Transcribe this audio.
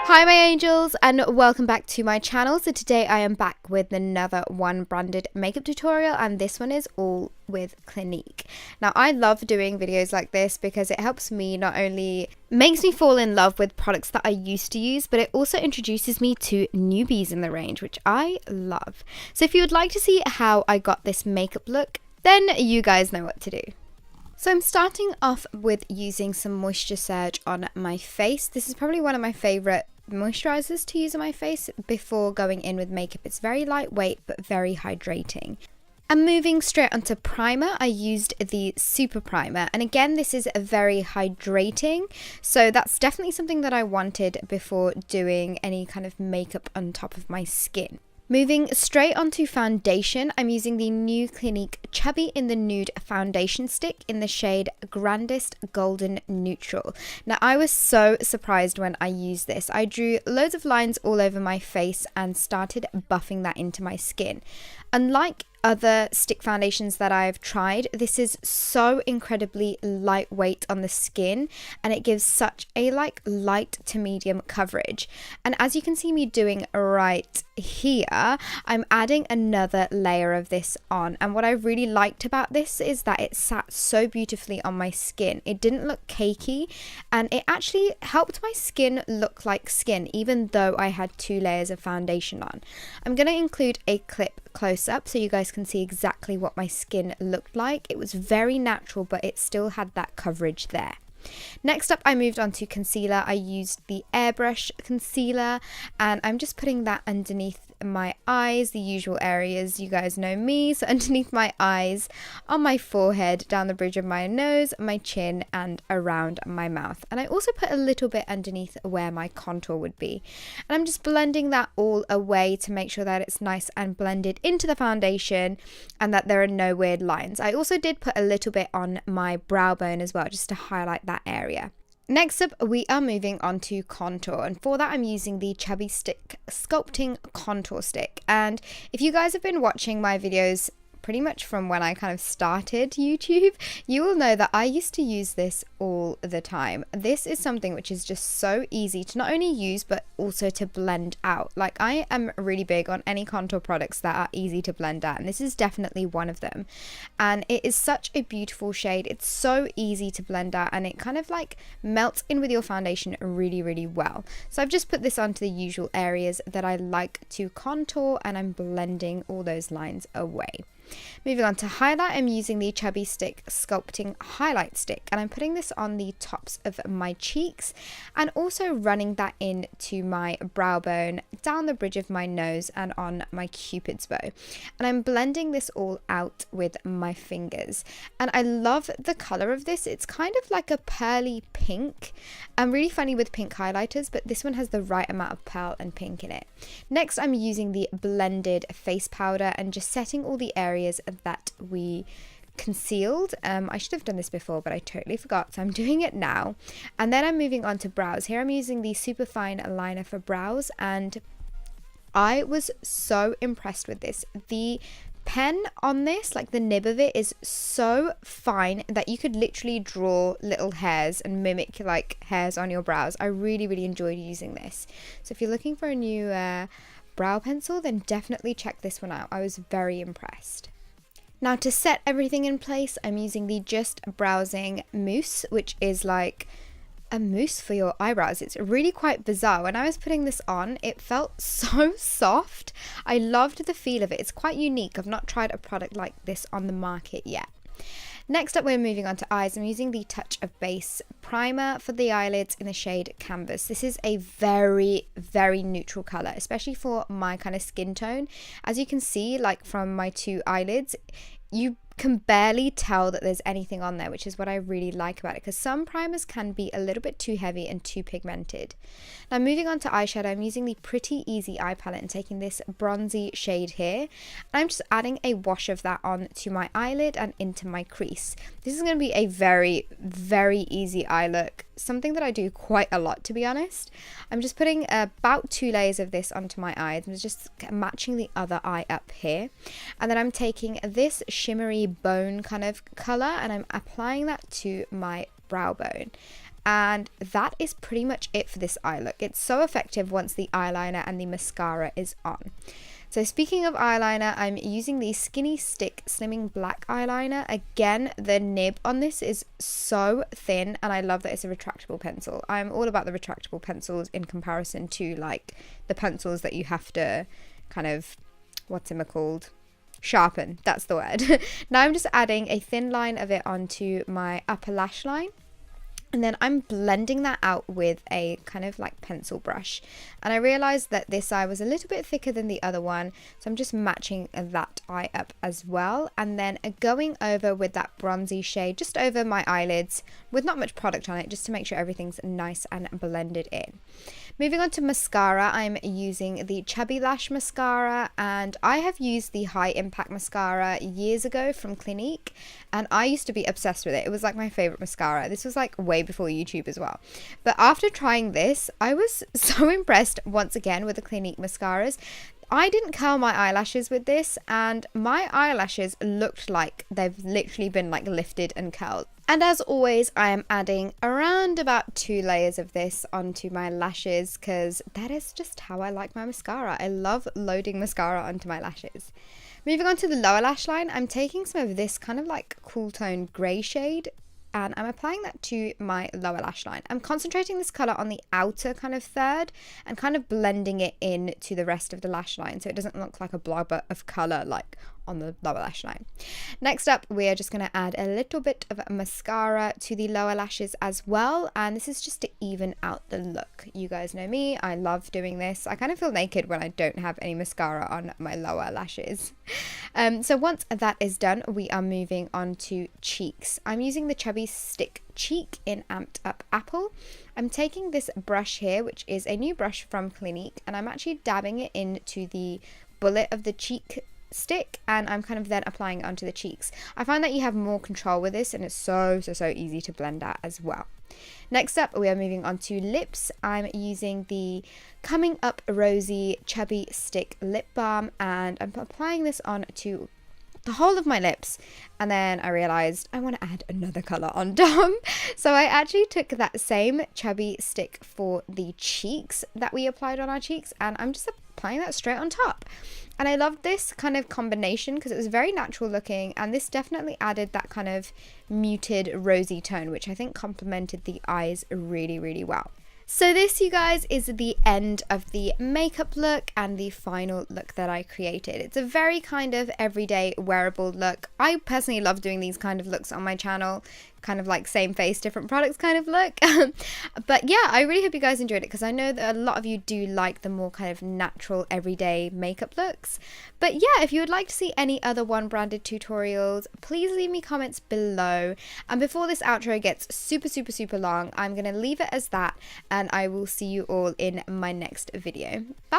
Hi my angels, and welcome back to my channel. So today I am back with another one branded makeup tutorial, and this one is all with Clinique. Now I love doing videos like this because it helps me, not only makes me fall in love with products that I used to use, but it also introduces me to newbies in the range, which I love. So if you would like to see how I got this makeup look, then you guys know what to do. So I'm starting off with using some Moisture Surge on my face. This is probably one of my favorite moisturizers to use on my face before going in with makeup. It's very lightweight but very hydrating. And moving straight onto primer, I used the Super Primer, and again this is very hydrating, so that's definitely something that I wanted before doing any kind of makeup on top of my skin. Moving straight onto foundation, I'm using the new Clinique Chubby in the Nude Foundation Stick in the shade Grandest Golden Neutral. Now I was so surprised when I used this. I drew loads of lines all over my face and started buffing that into my skin. Unlike other stick foundations that I've tried, this is so incredibly lightweight on the skin, and it gives such a light to medium coverage. And as you can see me doing right here, I'm adding another layer of this on, and what I really liked about this is that it sat so beautifully on my skin. It didn't look cakey, and it actually helped my skin look like skin even though I had 2 layers of foundation on. I'm going to include a clip close up so you guys can see exactly what my skin looked like. It was very natural, but it still had that coverage there. Next up, I moved on to concealer. I used the airbrush concealer, and I'm just putting that underneath my eyes, the usual areas, you guys know me. So underneath my eyes, on my forehead, down the bridge of my nose, my chin, and around my mouth. And I also put a little bit underneath where my contour would be. And I'm just blending that all away to make sure that it's nice and blended into the foundation and that there are no weird lines. I also did put a little bit on my brow bone as well, just to highlight that area. Next up, we are moving on to contour, and for that I'm using the Chubby Stick Sculpting Contour Stick. And if you guys have been watching my videos pretty much from when I kind of started YouTube, you will know that I used to use this all the time. This is something which is just so easy to not only use but also to blend out. Like, I am really big on any contour products that are easy to blend out, and this is definitely one of them. And it is such a beautiful shade. It's so easy to blend out, and it kind of melts in with your foundation really well. So I've just put this onto the usual areas that I like to contour, and I'm blending all those lines away. Moving on to highlight, I'm using the Chubby Stick Sculpting Highlight Stick, and I'm putting this on the tops of my cheeks and also running that into my brow bone, down the bridge of my nose, and on my cupid's bow. And I'm blending this all out with my fingers. And I love the color of this. It's kind of like a pearly pink. I'm really funny with pink highlighters, but this one has the right amount of pearl and pink in it. Next, I'm using the blended face powder and just setting all the areas that we concealed. I should have done this before, but I totally forgot, so I'm doing it now. And then I'm moving on to brows. Here I'm using the Superfine liner for brows, and I was so impressed with this. The pen on this, the nib of it, is so fine that you could literally draw little hairs and mimic hairs on your brows. I really enjoyed using this. So if you're looking for a new brow pencil, then definitely check this one out. I was very impressed. Now, to set everything in place, I'm using the Just Browsing mousse, which is like a mousse for your eyebrows. It's really quite bizarre. When I was putting this on, it felt so soft. I loved the feel of it. It's quite unique. I've not tried a product like this on the market yet. Next up, we're moving on to eyes. I'm using the Touch of Base primer for the eyelids in the shade Canvas. This is a very neutral color, especially for my kind of skin tone. As you can see, from my 2 eyelids, you can barely tell that there's anything on there, which is what I really like about it, because some primers can be a little bit too heavy and too pigmented. Now, moving on to eyeshadow, I'm using the Pretty Easy eye palette and taking this bronzy shade here, and I'm just adding a wash of that on to my eyelid and into my crease. This is going to be a very easy eye look, something that I do quite a lot, to be honest. I'm just putting about 2 layers of this onto my eyes. I'm just matching the other eye up here, and then I'm taking this shimmery bone kind of color and I'm applying that to my brow bone. And that is pretty much it for this eye look. It's so effective once the eyeliner and the mascara is on. So speaking of eyeliner, I'm using the Skinny Stick Slimming Black Eyeliner. Again, the nib on this is so thin, and I love that it's a retractable pencil. I'm all about the retractable pencils in comparison to like the pencils that you have to kind of, what's it called? Sharpen. That's the word. Now I'm just adding a thin line of it onto my upper lash line. And then I'm blending that out with a kind of like pencil brush. And I realized that this eye was a little bit thicker than the other one. So I'm just matching that eye up as well. And then going over with that bronzy shade just over my eyelids with not much product on it, just to make sure everything's nice and blended in. Moving on to mascara, I'm using the Chubby Lash Mascara, and I have used the High Impact Mascara years ago from Clinique, and I used to be obsessed with it. It was like my favorite mascara. This was like way before YouTube as well. But after trying this, I was so impressed once again with the Clinique mascaras. I didn't curl my eyelashes with this, and my eyelashes looked like they've literally been like lifted and curled. And as always, I am adding around about 2 layers of this onto my lashes, because that is just how I like my mascara. I love loading mascara onto my lashes. Moving on to the lower lash line, I'm taking some of this kind of like cool tone grey shade, and I'm applying that to my lower lash line. I'm concentrating this colour on the outer kind of third and kind of blending it in to the rest of the lash line, so it doesn't look like a blob of colour like on the lower lash line. Next up, we are just going to add a little bit of mascara to the lower lashes as well, and this is just to even out the look. You guys know me, I love doing this. I kind of feel naked when I don't have any mascara on my lower lashes. So once that is done, we are moving on to cheeks. I'm using the Chubby Stick Cheek in Amped Up Apple. I'm taking this brush here, which is a new brush from Clinique, and I'm actually dabbing it into the bullet of the cheek stick, and I'm kind of then applying it onto the cheeks. I find that you have more control with this, and it's so easy to blend out as well. Next up, we are moving on to lips. I'm using the Coming Up Rosy Chubby Stick Lip Balm, and I'm applying this on to the whole of my lips, and then I realized I want to add another color on top. So I actually took that same chubby stick for the cheeks that we applied on our cheeks, and I'm just applying that straight on top. And I loved this kind of combination because it was very natural looking, and this definitely added that kind of muted rosy tone, which I think complemented the eyes really well. So this, you guys, is the end of the makeup look and the final look that I created. It's a very kind of everyday wearable look. I personally love doing these kind of looks on my channel, kind of like same face, different products kind of look. But yeah, I really hope you guys enjoyed it, because I know that a lot of you do like the more kind of natural everyday makeup looks. But yeah, if you would like to see any other One Branded tutorials, please leave me comments below. And before this outro gets super long, I'm gonna leave it as that, and I will see you all in my next video. Bye!